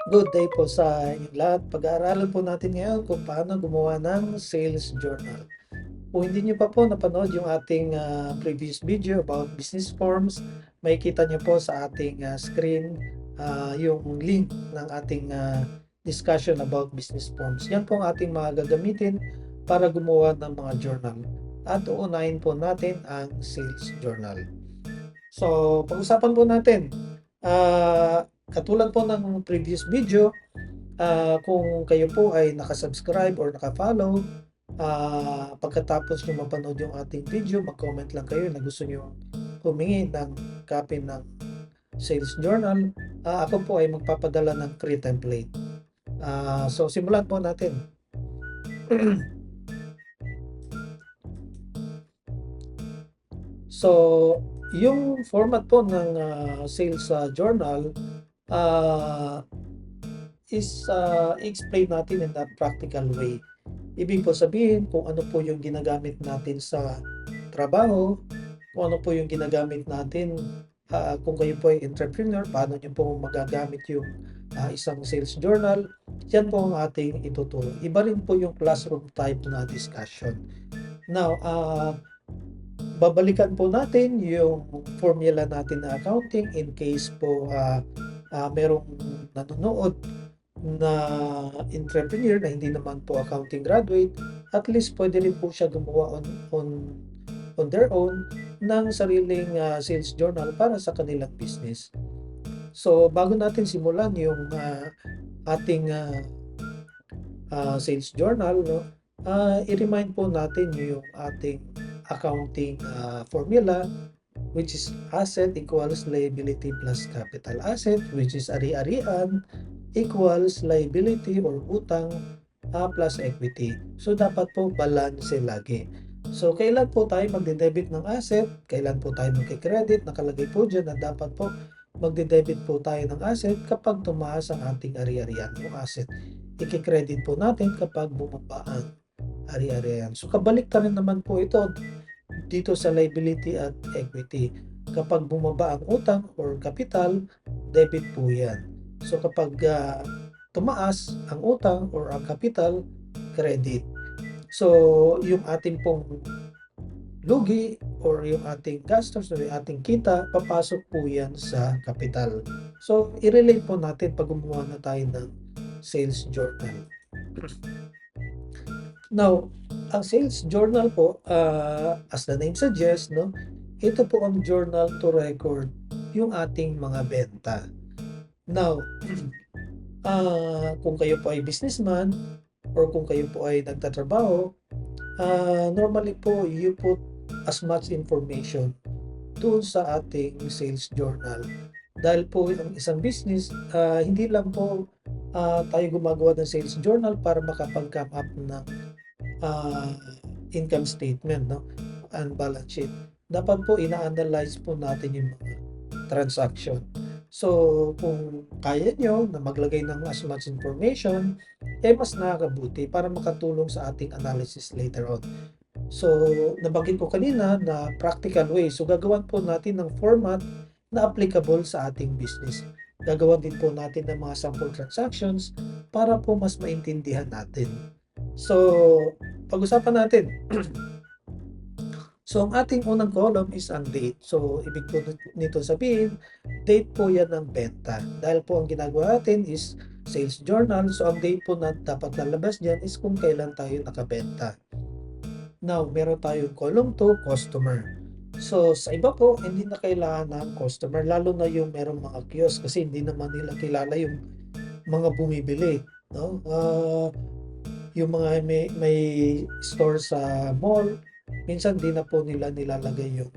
Good day po sa inyong lahat. Pag-aaralan po natin ngayon kung paano gumawa ng sales journal. Kung hindi niyo pa po napanood yung ating previous video about business forms, makikita niyo po sa ating screen yung link ng ating discussion about business forms. Yan po ang ating mga gagamitin para gumawa ng mga journal. At uunahin po natin ang sales journal. So, pag-usapan po natin, katulad po ng previous video, kung kayo po ay nakasubscribe or naka-follow, pagkatapos nyo mapanood yung ating video, mag-comment lang kayo na gusto nyo humingi ng copy ng sales journal. Ako po ay magpapadala ng free template. So, simulan po natin. So, yung format po ng sales journal is explain natin in a practical way. Ibig po sabihin kung ano po yung ginagamit natin sa trabaho, kung ano po yung ginagamit natin kung kayo po ay entrepreneur, paano nyo po magagamit yung isang sales journal. Yan po ang ating ituturo. Iba rin po yung classroom type na discussion. Now, babalikan po natin yung formula natin na accounting in case po merong nanonood na entrepreneur na hindi naman po accounting graduate, at least pwede rin po siya gumawa on their own ng sariling sales journal para sa kanilang business. So, bago natin simulan yung ating sales journal, no, i-remind po natin yung ating accounting formula, which is asset equals liability plus capital asset, which is ari-arian equals liability or utang plus equity. So, dapat po balance lagi. So, kailan po tayo magde-debit ng asset? Kailan po tayo magki-credit? Nakalagay po dyan na dapat po magde-debit po tayo ng asset kapag tumaas ang ating ari-arian, yung asset. I-credit po natin kapag bumaba ang ari-arian. So, kabalik rin naman po ito dito sa liability at equity. Kapag bumaba ang utang or capital, debit po yan. So kapag tumaas ang utang or ang capital, credit. So yung ating pong lugi or yung ating gastos or yung ating kita, papasok po yan sa capital. So i-relate po natin pag gumawa na tayo ng sales journal. Now, ang sales journal po, as the name suggests, no, ito po ang journal to record yung ating mga benta. Now, kung kayo po ay businessman or kung kayo po ay nagtatrabaho, normally po you put as much information doon sa ating sales journal. Dahil po ang isang business, hindi lang po tayo gumagawa ng sales journal para makapag-come up ng income statement, no, and balance sheet. Dapat po ina-analyze po natin yung mga transaction. So, kung kaya nyo na maglagay ng as much information, mas nakakabuti para makatulong sa ating analysis later on. So, nabanggit ko kanina na practical way. So, gagawan po natin ng format na applicable sa ating business. Gagawan din po natin ng mga sample transactions para po mas maintindihan natin. So, pag-usapan natin. So, ang ating unang column is ang date. So, ibig po nito sabihin, date po yan ng benta. Dahil po ang ginagawa natin is sales journal. So, ang date po na dapat lalabas dyan is kung kailan tayo nakabenta. Now, meron tayong column 2, customer. So, sa iba po, hindi na kailangan ng customer. Lalo na yung merong mga kiosk kasi hindi naman nila kilala yung mga bumibili. No? Yung mga may store sa mall, minsan di na po nila nilalagay yung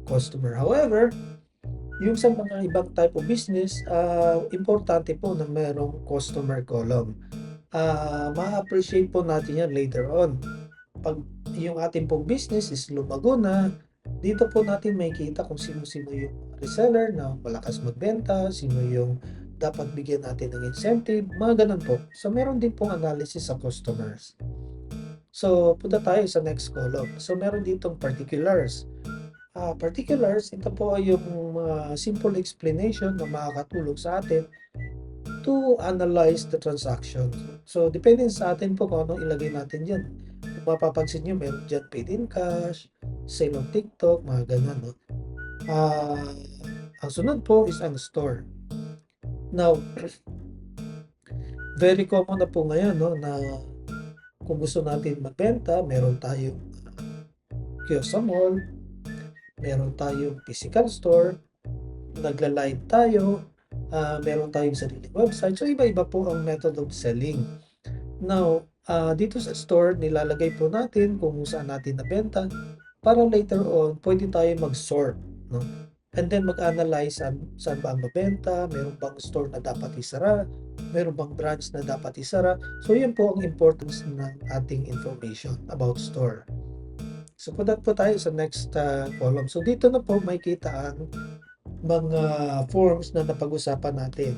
customer. However, yung sa mga ibang type of business, importante po na mayroong customer column. Ma-appreciate po natin yan later on. Pag yung ating pong business is lumago na, dito po natin makikita kung sino-sino yung reseller na malakas magbenta, sino yung dapat bigyan natin ng incentive, mga ganun po. So, meron din pong analysis sa customers. So, punta tayo sa next column. So, meron ditong particulars. Particulars, ito po ay yung simple explanation na makakatulong sa atin to analyze the transaction. So, depende sa atin po kung anong ilagay natin diyan. Kung mapapansin niyo meron diyan paid in cash, sale on TikTok, mga ganyan, 'no. Ah, ang sunod po is ang store. Now, very common na po ngayon, 'no, na kung gusto natin magbenta, meron tayong kiosk sa mall, meron tayong physical store, nagla-live tayo, meron tayong sariling website. So, iba-iba po ang method of selling. Now, dito sa store, nilalagay po natin kung saan natin nabenta para later on, pwede tayo mag-sort, no? And then mag-analyze saan ba ang mabenta, meron bang store na dapat isara, meron bang branch na dapat isara. So, yun po ang importance ng ating information about store. So, punta po tayo sa next column. So, dito na po makikita ang mga forms na napag-usapan natin.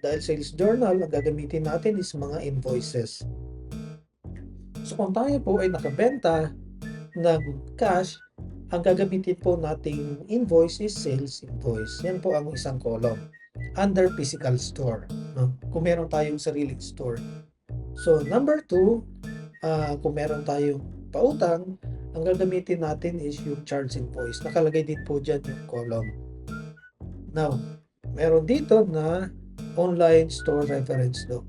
Dahil sales journal, ang gagamitin natin is mga invoices. So, kung tayo po ay nakabenta ng cash, ang gagamitin po nating invoice is sales invoice. Yan po ang isang column under physical store, no? Kung meron tayong sariling store. So, number 2, kung meron tayong pautang, ang gagamitin natin is yung charge invoice. Nakalagay din po dyan yung column. Now, meron dito na online store reference log.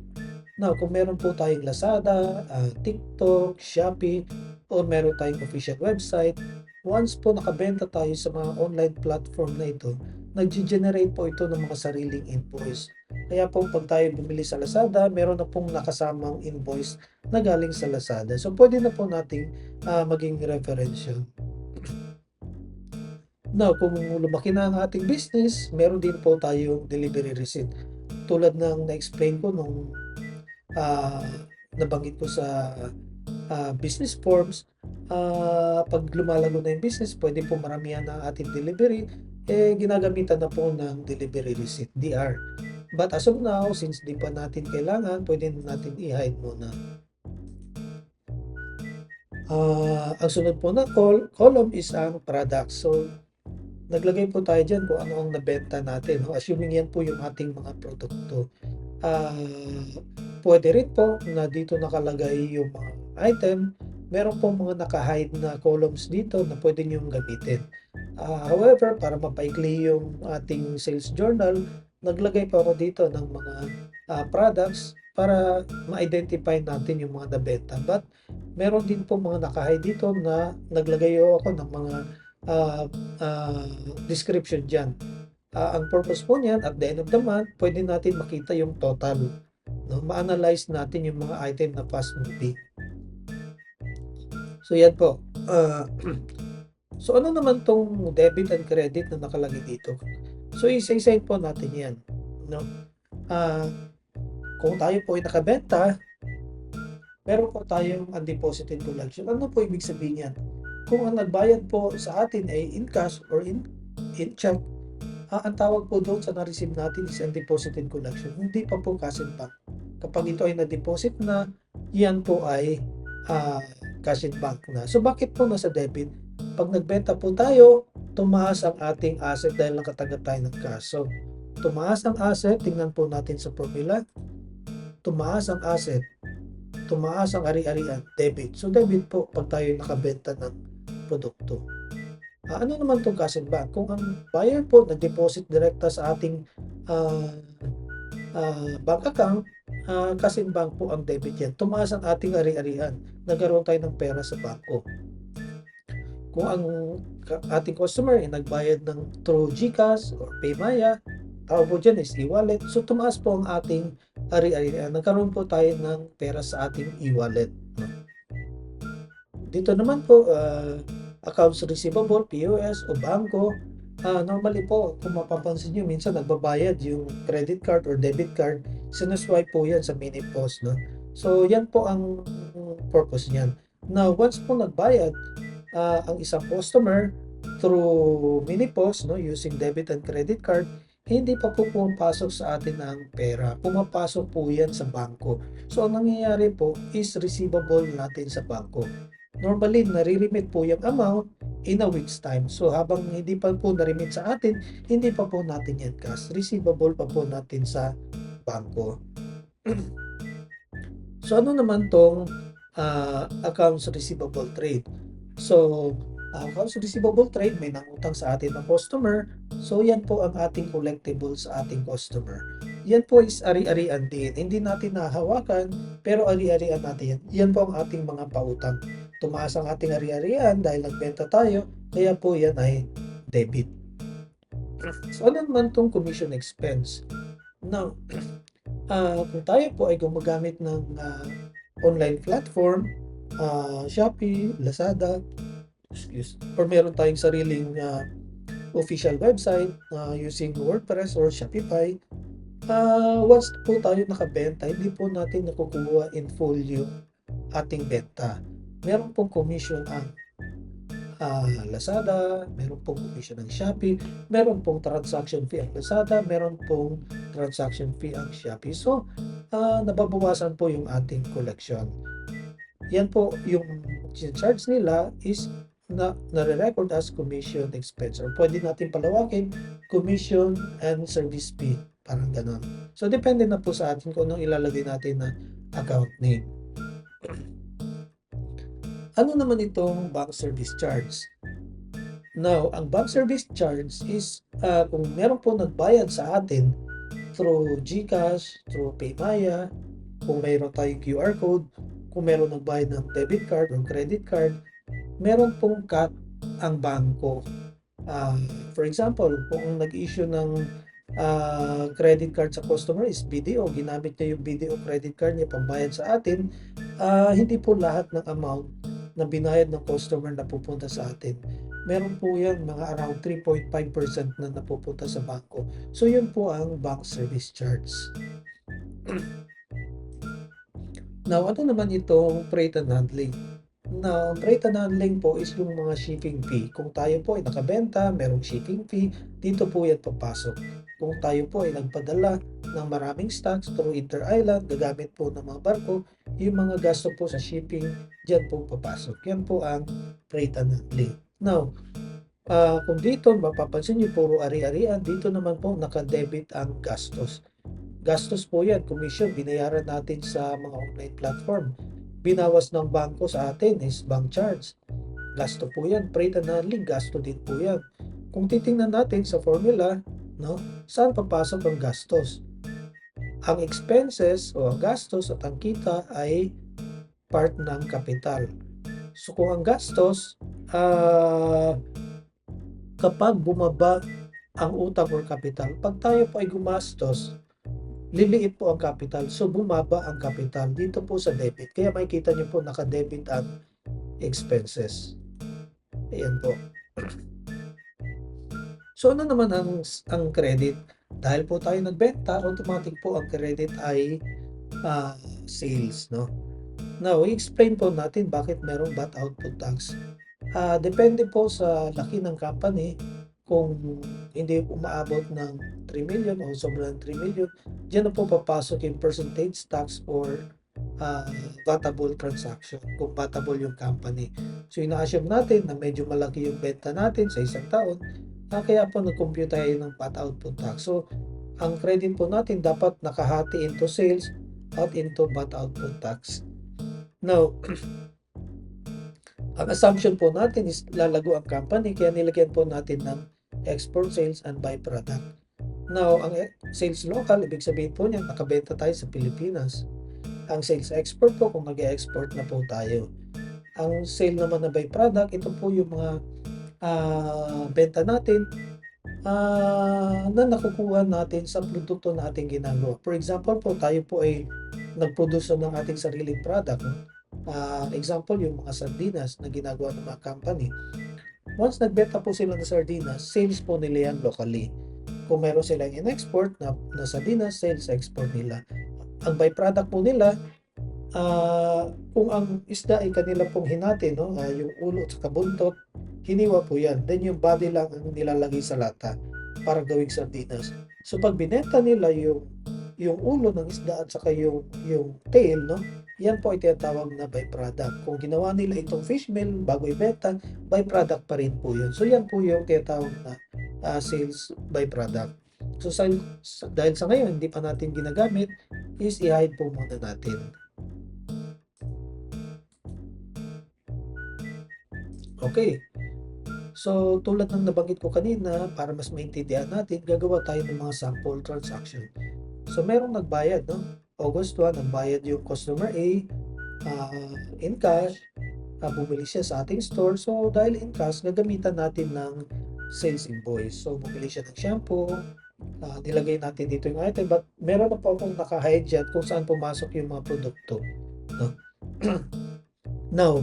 Now, kung meron po tayong Lazada, TikTok, Shopee, o meron tayong official website, once po nakabenta tayo sa mga online platform na ito, nag-generate po ito ng mga sariling invoice. Kaya po pag tayo bumili sa Lazada, meron na pong nakasamang invoice na galing sa Lazada. So, pwede na po nating maging reference yun. Now, kung lumaki na ang ating business, meron din po tayong delivery receipt. Tulad ng na-explain ko nung nabanggit ko sa business forms, pag lumalago na yung business, pwede po maramihan ang ating delivery, ginagamitan na po ng delivery receipt, DR. But as of now, since di pa natin kailangan, pwede natin i-hide muna. Ang sunod po na column is ang product. So, naglagay po tayo dyan kung ano ang nabenta natin, no? Assuming yan po yung ating mga produkto. Pwede rin po na dito nakalagay yung mga item. Meron po mga naka-hide na columns dito na pwede nyo gamitin. However, para mapaikli yung ating sales journal, naglagay po ako dito ng mga products para ma-identify natin yung mga nabenta. But meron din po mga naka-hide dito na naglagay ako ng mga description dyan. Ang purpose po niyan, at the end of the month, pwede natin makita yung total, no? Ma-analyze natin yung mga item na fast moving. So, yan po. So, ano naman tong debit and credit na nakalagay dito? So, isa-isahin po natin yan, no? Kung tayo po ay nakabenta, meron po tayong undeposited collection. Ano po ibig sabihin yan? Kung ang nagbayad po sa atin ay in cash or in check, ang tawag po doon sa na-receive natin is undeposited collection. Hindi pa po cash in bank. Kapag ito ay na-deposit na, yan po ay cash in bank na. So, bakit po nasa debit? Pag nagbenta po tayo, tumaas ang ating asset dahil nakatanggap tayo ng cash. So, tumaas ang asset, tingnan po natin sa formula. Tumaas ang asset, tumaas ang ari-arian, debit. So, debit po pag tayo nakabenta ng produkto. Ano naman itong cash in bank? Kung ang buyer po nag-deposit direkta sa ating bank account, cash in bank po ang debit yan. Tumaas ang ating ari-arian. Nagkaroon tayo ng pera sa bangko. Kung ang ating customer ay nagbayad ng through GCash or PayMaya, tawag po dyan is e-wallet. So, tumaas po ang ating ari-arian. Nagkaroon po tayo ng pera sa ating e-wallet. No? Dito naman po, accounts receivable, POS o bangko, normally po, kung mapapansin nyo, minsan nagbabayad yung credit card or debit card, sinuswipe po yan sa mini POS, no? So, yan po ang purpose niyan. Now, once po nagbayad, ang isang customer through mini POS, no, using debit and credit card, hindi pa po pumapasok sa atin ang pera. Pumapasok po yan sa bangko. So, ang nangyayari po is receivable natin sa bangko. normally nare-remit po yung amount in a week's time. So habang hindi pa po na-remit sa atin, hindi pa po natin yan cash. Receivable pa po natin sa bangko. So ano naman tong accounts receivable trade? So accounts receivable trade, may nangutang sa atin ng customer. So yan po ang ating collectible sa ating customer. Yan po is ari-arian din. Hindi natin nahawakan, pero ari-arian natin yan. Yan po ang ating mga pautang. Tumaas ang ating ari-arian dahil nagbenta tayo, kaya po yan ay debit. So ano naman tong commission expense? Now, kung tayo po ay gumagamit ng online platform, Shopee, Lazada, or meron tayong sariling official website using WordPress or Shopify, once po tayo nakabenta, hindi po natin nakukuha in full yung ating benta. Meron pong commission ang Lazada, meron pong commission ng Shopee, meron pong transaction fee ang Lazada, meron pong transaction fee ang Shopee. So, nababawasan po yung ating collection. Yan po yung charge nila is nare-record as commission expense, or pwede natin palawakin commission and service fee, parang ganon. So, depende na po sa atin kung anong ilalagay natin na account name. Ano naman itong bank service charge? Now, ang bank service charge is kung meron po nagbayad sa atin through GCash, through PayMaya, kung mayroon tayong QR code, kung meron nagbayad ng debit card or credit card, meron pong cut ang bangko. For example, kung nag-issue ng credit card sa customer is BDO, ginamit niya yung BDO credit card niya pambayad sa atin, hindi po lahat ng amount na binayad ng customer na pupunta sa atin. Meron po yan mga around 3.5% na napupunta sa bangko. So yun po ang bank service charge. Now, ano naman itong freight and handling? Now, freight and handling po is yung mga shipping fee. Kung tayo po ay nakabenta, merong shipping fee, dito po yan papasok. Kung tayo po ay nagpadala ng maraming stocks through inter-island, gagamit po ng mga barko, yung mga gasto po sa shipping, dyan po papasok. Yan po ang freight and handling. Now, kung dito, mapapansin nyo, puro ari-arian, dito naman po nakadebit ang gastos. Gastos po yan, commission, binayaran natin sa mga online platform. Binawas ng bangko sa atin is bank charge. Gasto po yan. Freight and handling, gasto din po yan. Kung titingnan natin sa formula, no, saan papasok ang gastos? Ang expenses o ang gastos at ang kita ay part ng kapital. So kung ang gastos, kapag bumaba ang utang or kapital, pag tayo po ay gumastos, liliit po ang capital. So, bumaba ang capital dito po sa debit. Kaya makikita nyo po naka-debit ang expenses. Ayan po. So, ano naman ang credit? Dahil po tayo nagbenta, automatic po ang credit ay sales, no? Now, i-explain po natin bakit merong VAT output tax. Depende po sa laki ng company. Kung hindi umaabot ng 3 million o sobrang 3 million, diyan na po papasok yung percentage tax or vatable transaction, kung vatable yung company. So, ina-assume natin na medyo malaki yung benta natin sa isang taon, kaya po nag-compute tayo ng VAT output tax. So, ang credit po natin dapat nakahati into sales at into VAT output tax. Now, ang assumption po natin is lalago ang company, kaya nilagyan po natin ng export sales and byproduct. Now, ang sales local, ibig sabihin po niyan, nakabenta tayo sa Pilipinas. Ang sales export po, kung mag-export na po tayo. Ang sale naman na byproduct, ito po yung mga benta natin na nakukuha natin sa produkto na ating ginagawa. For example po, tayo po ay nag-produce ng ating sariling product. Example, yung mga sardinas na ginagawa ng mga company. Once nagbenta po sila ng sardinas, sales po nila yan locally. Kung meron silang in-export na sardinas, sales export nila. Ang byproduct po nila, kung ang isda ay kanila pong hinati, no, yung ulo at buntot, hiniwa po yan. Then yung body lang ang nilalagay sa lata para gawing sardinas. So pag binenta nila yung yung ulo ng isda at saka yung tail, no? Yan po ay tinatawag na byproduct. Kung ginawa nila itong fish meal bago ibenta, byproduct pa rin po yun. So yan po yung tinatawag na sales byproduct. So dahil sa ngayon hindi pa natin ginagamit, is i-hide po muna natin. Okay. So tulad ng nabanggit ko kanina, para mas maintindihan natin, gagawa tayo ng mga sample transaction. So merong nagbayad, no? August 1, nagbayad yung customer A in cash, bumili siya sa ating store. So dahil in cash, gagamitan natin ng sales invoice. So bumili siya ng shampoo, nilagay natin dito yung item, but meron na po akong naka-hide dyan kung saan pumasok yung mga produkto, no? Now,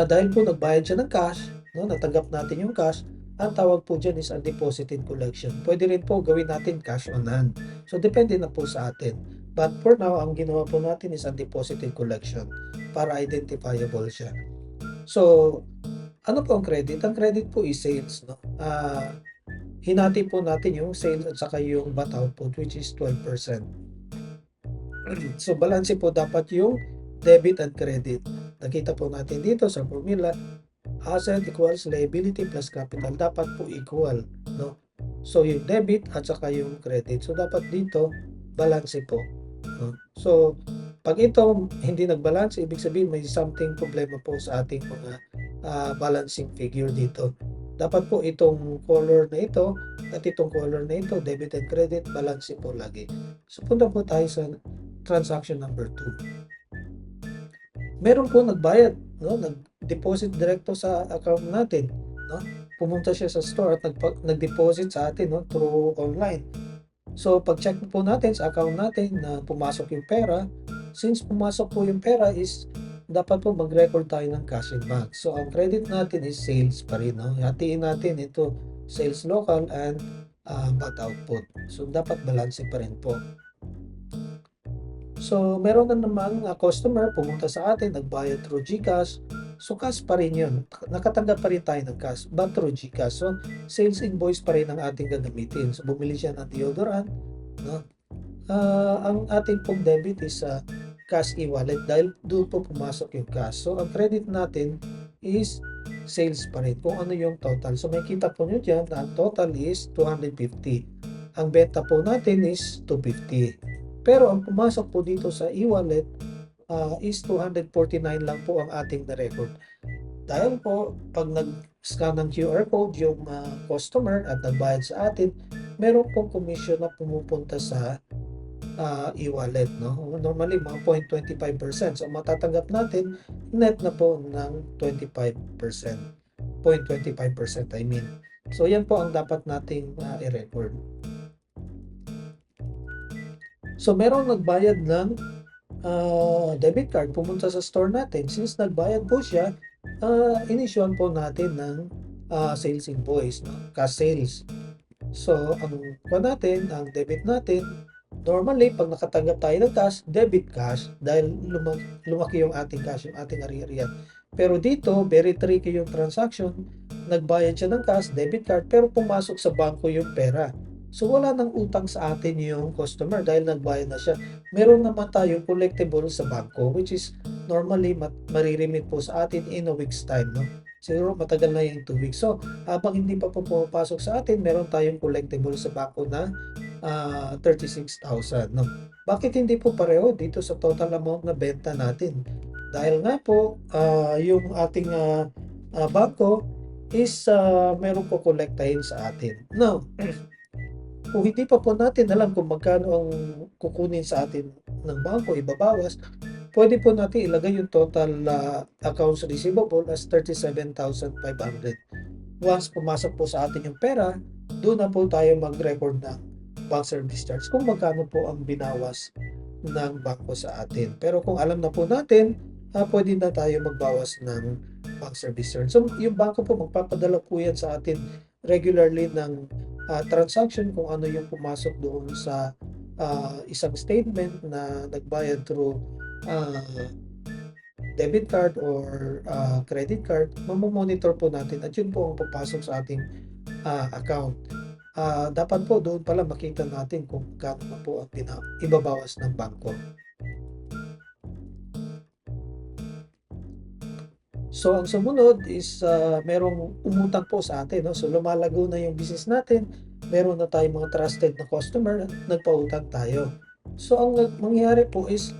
dahil po nagbayad siya ng cash, no, natanggap natin yung cash, ang tawag po dyan is a deposit in collection. Pwede rin po gawin natin cash on hand. So, depende na po sa atin. But for now, ang ginawa po natin is a deposit in collection para identifiable siya. So, ano po ang credit? Ang credit po is sales, no? Hinati po natin yung sales at saka yung VAT output, which is 12%. So, balance po dapat yung debit and credit. Nakita po natin dito sa formula, asset equals liability plus capital. Dapat po equal, no? So, yung debit at saka yung credit. So, dapat dito, balance po. No? So, pag ito hindi nagbalance, ibig sabihin may something problema po sa ating mga balancing figure dito. Dapat po itong color na ito at itong color na ito, debit and credit, balance po lagi. So, punta po tayo sa transaction number 2. Meron po nagbayad, no? Nag-deposit direkto sa account natin, no? Pumunta siya sa store at nag-deposit sa atin, no, through online. So pag-check po natin sa account natin na pumasok yung pera, since pumasok po yung pera is dapat po mag-record tayo ng cash in bank. So ang credit natin is sales pa rin, no? Hatiin natin ito sales local and VAT output. So dapat balance pa rin po. So, meron na namang customer pumunta sa atin, nagbayad through GCash. So, cash pa rin yun. Nakatanggap pa rin tayo ng cash, but through GCash. So, sales invoice pa rin ang ating gagamitin. So, bumili siya ng deodorant, no? Ang ating pong debit is cash e-wallet dahil doon po pumasok yung cash. So, ang credit natin is sales pa rin kung ano yung total. So, may kita po nyo dyan na ang total is 250. Ang benta po natin is 250. Pero ang pumasok po dito sa e-wallet is 249 lang po ang ating na-record. Dahil po, pag nag-scan ng QR code yung customer at nagbayad sa atin, meron pong commission na pumupunta sa e-wallet, no? Normally, mga 0.25%. So, matatanggap natin net na po ng 25%. 0.25%, I mean. So, yan po ang dapat nating i-record. So, merong nagbayad ng debit card, pumunta sa store natin. Since nagbayad po siya, in-issuean po natin ng sales invoice, no? Cash sales. So, ang debit natin, normally, pag nakatanggap tayo ng cash, debit cash, dahil lumaki yung ating cash, yung ating ari-arian. Pero dito, very tricky yung transaction. Nagbayad siya ng cash, debit card, pero pumasok sa bangko yung pera. So, wala nang utang sa atin yung customer dahil nagbayad na siya. Meron naman tayong collectible sa bangko, which is normally maririmit po sa atin in a week's time, no? Siguro matagal na yung 2 weeks. So, habang hindi pa po pumapasok sa atin, meron tayong collectible sa bangko na 36,000, no? Bakit hindi po pareho dito sa total amount na benta natin? Dahil nga po, yung ating bangko is meron po kolektahin sa atin. Now, kung hindi pa po natin alam kung magkano ang kukunin sa atin ng bangko, ibabawas, pwede po natin ilagay yung total accounts receivable as 37,500. Once pumasok po sa atin yung pera, doon na po tayo mag-record ng bank service charge kung magkano po ang binawas ng bangko sa atin. Pero kung alam na po natin, pwede na tayo magbawas ng bank service charge. So, yung bangko po, magpapadala po yan sa atin regularly ng transaction kung ano yung pumasok doon sa isang statement na nagbayad through debit card or credit card, mamomonitor po natin at yun po ang papasok sa ating account. dapat po doon pala makita natin kung gaano na po ang ibabawas ng bangko. So, ang sumunod is merong umutang po sa atin, no? So, lumalago na yung business natin, meron na tayong mga trusted na customer, nagpautang tayo. So, ang mangyayari po is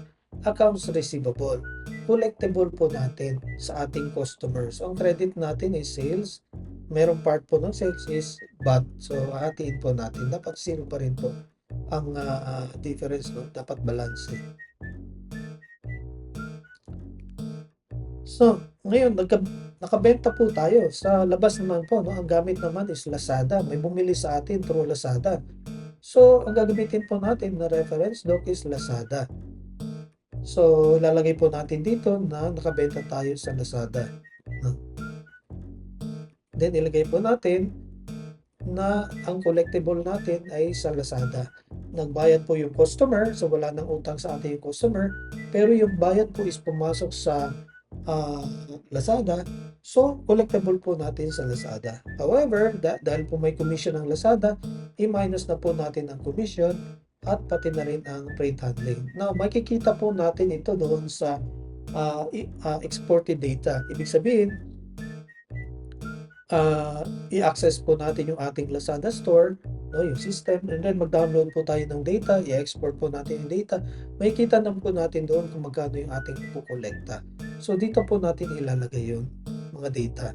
accounts receivable. Collectible po natin sa ating customers. So, ang credit natin is sales. Merong part po ng sales is bad. So, hatiin po natin. Dapat zero pa rin po ang difference, no? Dapat balance. So, ngayon nakabenta po tayo. Sa labas naman po 'no, ang gamit naman is Lazada. May bumili sa atin through Lazada. So, ang gagamitin po natin na reference doc is Lazada. So, ilalagay po natin dito na nakabenta tayo sa Lazada, 'no. Then ilagay po natin na ang collectible natin ay sa Lazada. Nagbayad po yung customer, so wala ng utang sa atin yung customer, pero yung bayad po is pumasok sa ah, Lazada, so collectible po natin sa Lazada. However, dahil po may commission ng Lazada, i-minus na po natin ang commission at pati na rin ang freight handling. Now, makikita po natin ito doon sa exported data. Ibig sabihin, i-access po natin yung ating Lazada store, no, yung system, and then mag-download po tayo ng data, i-export po natin yung data. Makikita na po natin doon kung magkano yung ating ipokolekta. So, dito po natin ilalagay yung mga data.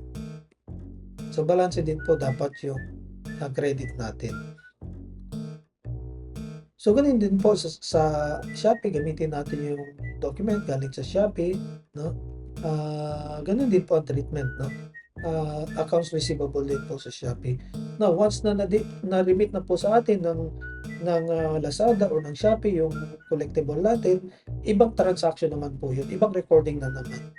So, balance din po dapat yung credit natin. So, ganun din po sa Shopee, gamitin natin yung document galing sa Shopee, no? Ganun din po ang treatment, no? Accounts receivable din po sa Shopee. Now, once na na-remit na po sa atin ng Lazada or ng Shopee yung collectible natin, ibang transaction naman po yun, ibang recording na naman.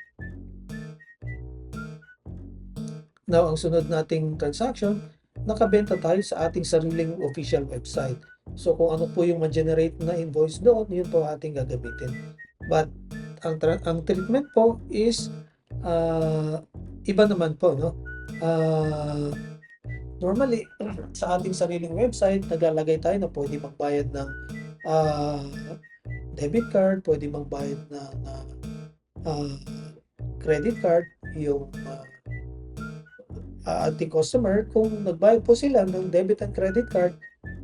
Now, ang sunod nating transaction, nakabenta tayo sa ating sariling official website. So, kung ano po yung ma-generate na invoice doon, yun po ating gagamitin. But, ang treatment po is iba naman po, no? Normally, sa ating sariling website, naglalagay tayo na pwede magbayad ng debit card, pwede magbayad ng credit card, yung ating customer, kung nagbayad po sila ng debit and credit card,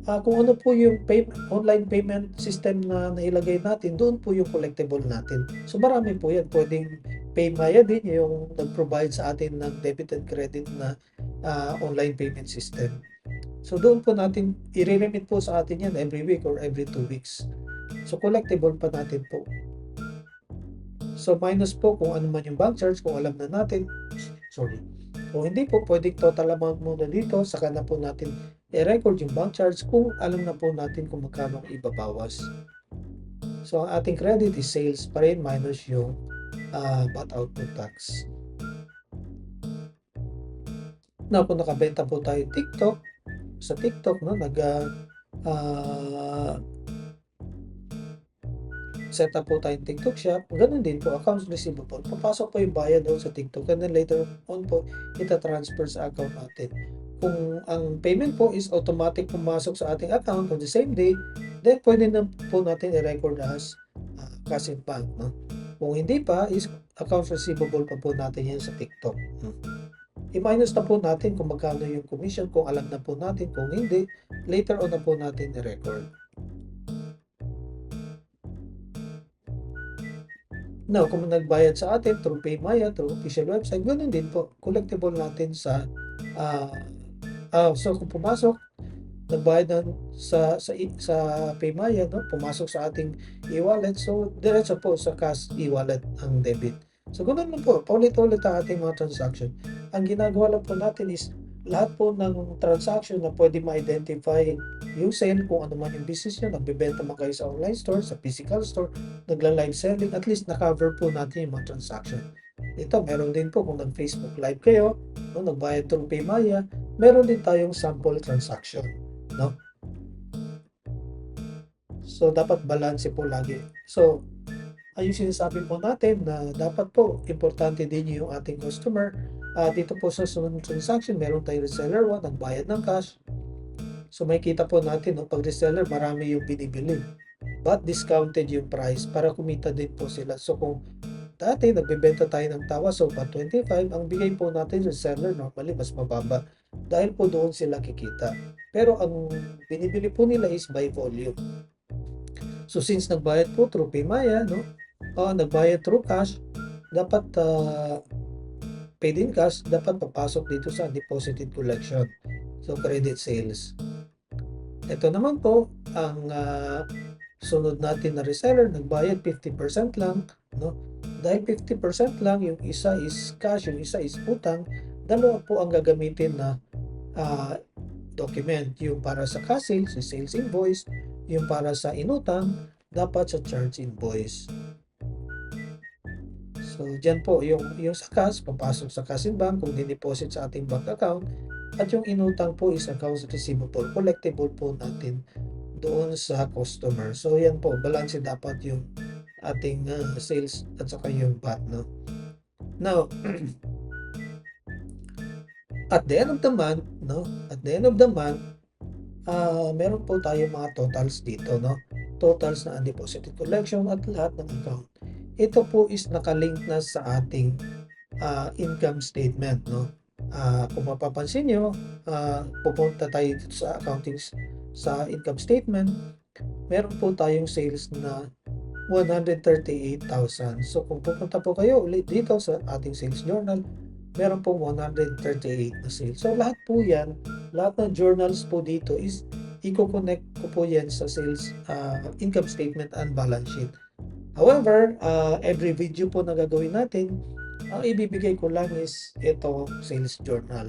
kung ano po yung online payment system na nailagay natin, doon po yung collectible natin. So, marami po yan. Pwedeng PayMaya din yung nag-provide sa atin ng debit and credit na online payment system. So, doon po natin, i-remit po sa atin yan every week or every 2 weeks. So, collectible pa natin po. So, minus po kung ano man yung bank charge, kung alam na natin. Sorry. Kung hindi po, pwedeng total amount muna dito, saka na po natin i-record yung bank charge kung alam na po natin kung magkano ang ibabawas. So, ang ating credit is sales pa rin minus yung bought output tax. Now, kung nakabenta po tayo TikTok, sa TikTok, no, set up po tayong TikTok shop, ganun din po, accounts receivable. Papasok po yung bayad doon sa TikTok and then later on po, ita-transfer sa account natin. Kung ang payment po is automatic pumasok sa ating account on the same day, then pwede na po natin i-record as cash in bank. No? Kung hindi pa, is accounts receivable pa po natin yan sa TikTok. I-minus na po natin kung magkano yung commission, kung alam na po natin, kung hindi, later on na po natin i-record. Now, kung nagbayad sa atin through PayMaya, through official website, ganoon din po, collectible natin sa so kung pumasok, nagbayad na sa PayMaya, no? Pumasok sa ating e-wallet, so diretso po sa cash e-wallet ang debit. So ganoon lang po, paulit-ulit ang ating mga transaction. Ang ginagawa lang po natin is lahat po ng transaction na pwede ma-identify yung sale, kung ano man yung business nyo, nagbebenta man kayo sa online store, sa physical store, nagla-live selling, at least na-cover po natin yung mga transaction. Ito, meron din po kung nag-Facebook live kayo, no, nagbayad through PayMaya, meron din tayong sample transaction, no? So, dapat balance po lagi. So, yung sinasabi po natin na dapat po, importante din yung ating customer. Dito po sa sunod transaction, meron tayong reseller 1, nagbayad ng cash. So makikita po natin 'no, 'pag reseller marami yung binibili, but discounted yung price para kumita din po sila. So kung dati nagbebenta tayo ng tawa sofa 25, ang bigay po natin sa seller normally mas mababa dahil po doon sila kikita. Pero ang binibili po nila is by volume. So since nagbayad po through PayMaya 'no, nagbayad through cash, dapat, paid in cash, dapat papasok dito sa deposited collection. So credit sales. Ito naman po ang, sunod natin na reseller nagbayad 50% lang 'no. Dahil 50% lang, yung isa is cash, yung isa is utang, dalawa po ang gagamitin na, ah, document. Yung para sa cash sales, yung sales invoice, yung para sa inutang, dapat sa charge invoice. So diyan po yung sa cash papasok sa cash in bank kung dineposit sa ating bank account at yung inutang po is accounts receivable, collectible po natin doon sa customer. So yan po, balanse dapat yung ating, sales at saka yung VAT 'no. Now, at the end of the month 'no, at the end of the month, meron po tayong mga totals dito 'no, totals na undeposited collection at lahat ng account. Ito po is nakalink na sa ating, income statement 'no. Kung mapapansin niyo, pupunta tayo dito sa sa income statement, meron po tayong sales na 138,000. So kung pupunta po kayo ulit dito sa ating sales journal, meron pong 138 na sales. So lahat po yan, lahat ng journals po dito is iko-connect ko po yan sa sales, income statement and balance sheet. However, every video po na gagawin natin, ang ibibigay ko lang is ito, sales journal.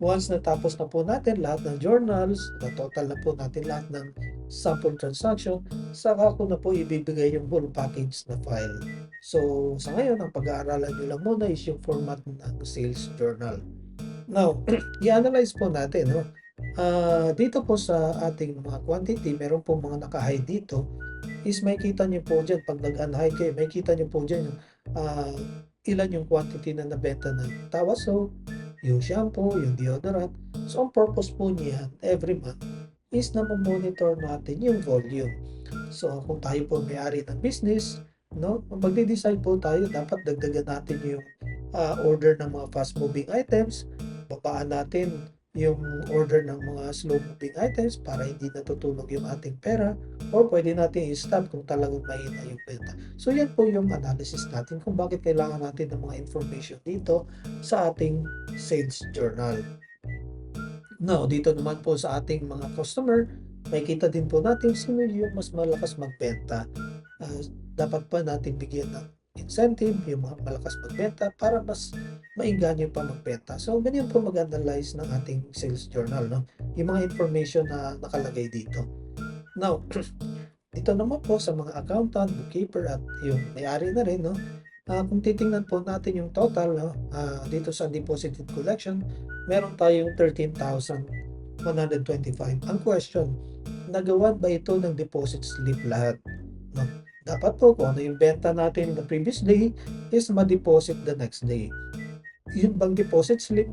Once natapos na po natin lahat ng journals, na-total na po natin lahat ng sample transaction, saka ko na po ibibigay yung whole package na file. So, sa ngayon, ang pag-aaralan nyo lang muna is yung format ng sales journal. Now, i-analyze po natin, no? Dito po sa ating mga quantity, meron po mga naka-hide dito, is makikita nyo po dyan, pag nag-unhide kayo, makikita nyo po dyan yung ilan yung quantity na nabenta ng tawa soap, yung shampoo, yung deodorant. So, ang purpose po niyan every month is na monitor natin yung volume. So, kung tayo po may-ari ng business, no, magde-decide po tayo, dapat dagdagan natin yung order ng mga fast-moving items, babaan natin yung order ng mga slow-moving items para hindi natutulog yung ating pera, or pwede natin i-stop kung talagang mahina yung benta. So yan po yung analysis natin kung bakit kailangan natin ng mga information dito sa ating sales journal. Now, dito naman po sa ating mga customer, makikita din po natin sino yung mas malakas magbenta. Dapat pa natin bigyan ng incentive yung mga malakas magbenta para mas maengganyo pa magbenta. So, ganyan po mag-analyze ng ating sales journal, no? Yung mga information na nakalagay dito. Now, dito naman po sa mga accountant, bookkeeper at yung may-ari na rin, no? Kung titingnan po natin yung total, no? Dito sa deposited collection, meron tayong 13,125. Ang question, nagawan ba ito ng deposit slip lahat? No? Dapat po kung ano yung benta natin the previous day is ma-deposit the next day. Yun bang deposit slip,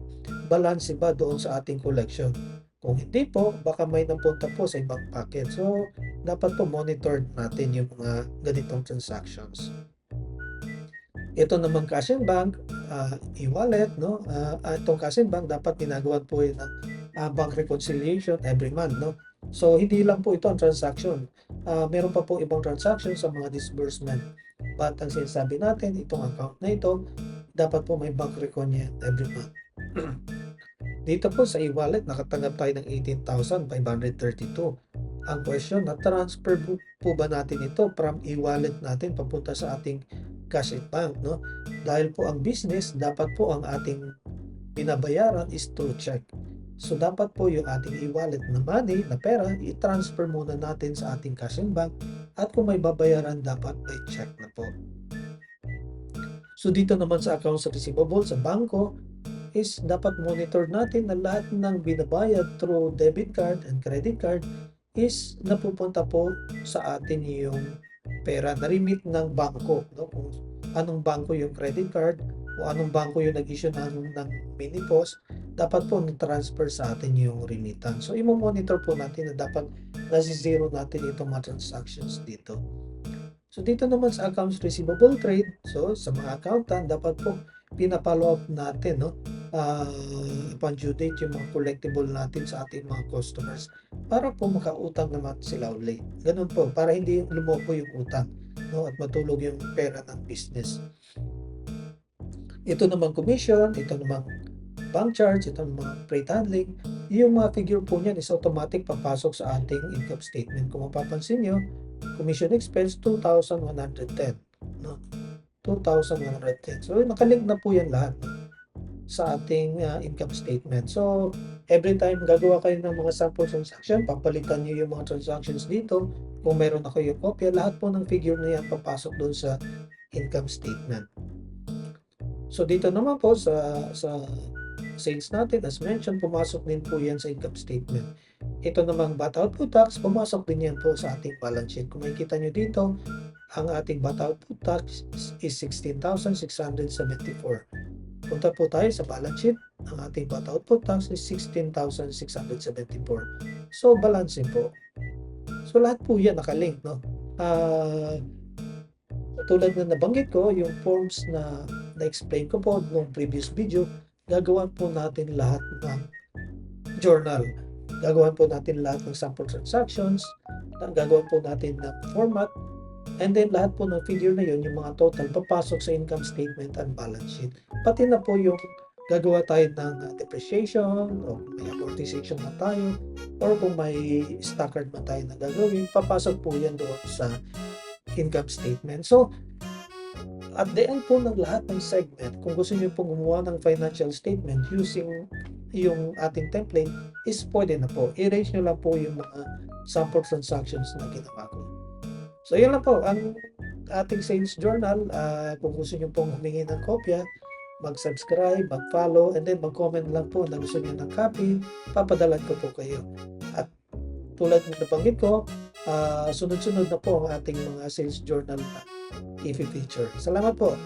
balance ba doon sa ating collection? Kung hindi po, baka may napunta po sa ibang packet. So, dapat po monitor natin yung mga ganitong transactions. Ito naman cash in bank, e-wallet, no? Itong cash in bank, dapat ginagawa po yun ng bank reconciliation every month, no? So, hindi lang po ito ang transaction. Meron pa po ibang transaction sa mga disbursement. But ang sinasabi natin, itong account na ito, dapat po may bank recon yan every month. Dito po sa e-wallet, nakatanggap tayo ng 18,532. Ang question, na-transfer po ba natin ito from e-wallet natin papunta sa ating cash in bank, no? Dahil po ang business, dapat po ang ating binabayaran is through check. So, dapat po yung ating e-wallet na money, na pera, i-transfer muna natin sa ating cash in bank at kung may babayaran, dapat by check na po. So, dito naman sa accounts receivable sa bangko, is dapat monitor natin na lahat ng binabayad through debit card and credit card is napupunta po sa atin yung pera na remit ng bangko, no? Kung anong bangko yung credit card o anong bangko yung nag-issue ng mini post, dapat po na-transfer sa atin yung remittance. So, imo-monitor po natin na dapat nasi-zero natin itong mga transactions dito. So, dito naman sa accounts receivable trade, so sa mga accountant, dapat po pina-follow up natin, no? Upon due date yung mga collectible natin sa ating mga customers para po makautang naman sila uli. Ganun po, para hindi lumobo yung utang, no? At matulog yung pera ng business. Ito naman commission, ito naman bank charge, ito naman freight handling. Yung mga figure po niyan is automatic papasok sa ating income statement. Kung mapapansin nyo, commission expense 2,110, no? 2,110. So nakalink na po yan lahat, no, sa ating income statement. So every time gagawa kayo ng mga sample transaction, papalitan niyo yung mga transactions dito. Kung meron na kayong kopya, lahat po ng figure na yan papasok doon sa income statement. So dito naman po sa sales natin, as mentioned, pumasok din po yan sa income statement. Ito namang VAT output tax, pumasok din yan po sa ating balance sheet. Kung makikita nyo dito, ang ating VAT output tax is 16,674. Punta po tayo sa balance sheet, ang ating VAT output tax is 16,674. So, balancing po. So, lahat po yan nakalink, no? Tulad na nabanggit ko, yung forms na na-explain ko po nung previous video, gagawan po natin lahat ng journal. Gagawan po natin lahat ng sample transactions, gagawan po natin ng format, and then lahat po ng figure na yun, yung mga total, papasok sa income statement and balance sheet. Pati na po yung gagawa tayo ng depreciation, o may amortization na tayo, or kung may staggered na tayo na gagawin, papasok po yan doon sa income statement. So, at the end po ng lahat ng segment, kung gusto niyo pong gumawa ng financial statement using yung ating template, is pwede na po. Erase nyo lang po yung mga sample transactions na ginawa ko. So, yun lang po ang ating sales journal. Kung gusto niyo pong humingi ng kopya, mag-subscribe, mag-follow, and then mag-comment lang po na gusto niyo ng copy, papadalan ko po kayo. At tulad ng nabanggit ko, sunod-sunod na po ang ating mga sales journal na i-feature. Salamat po.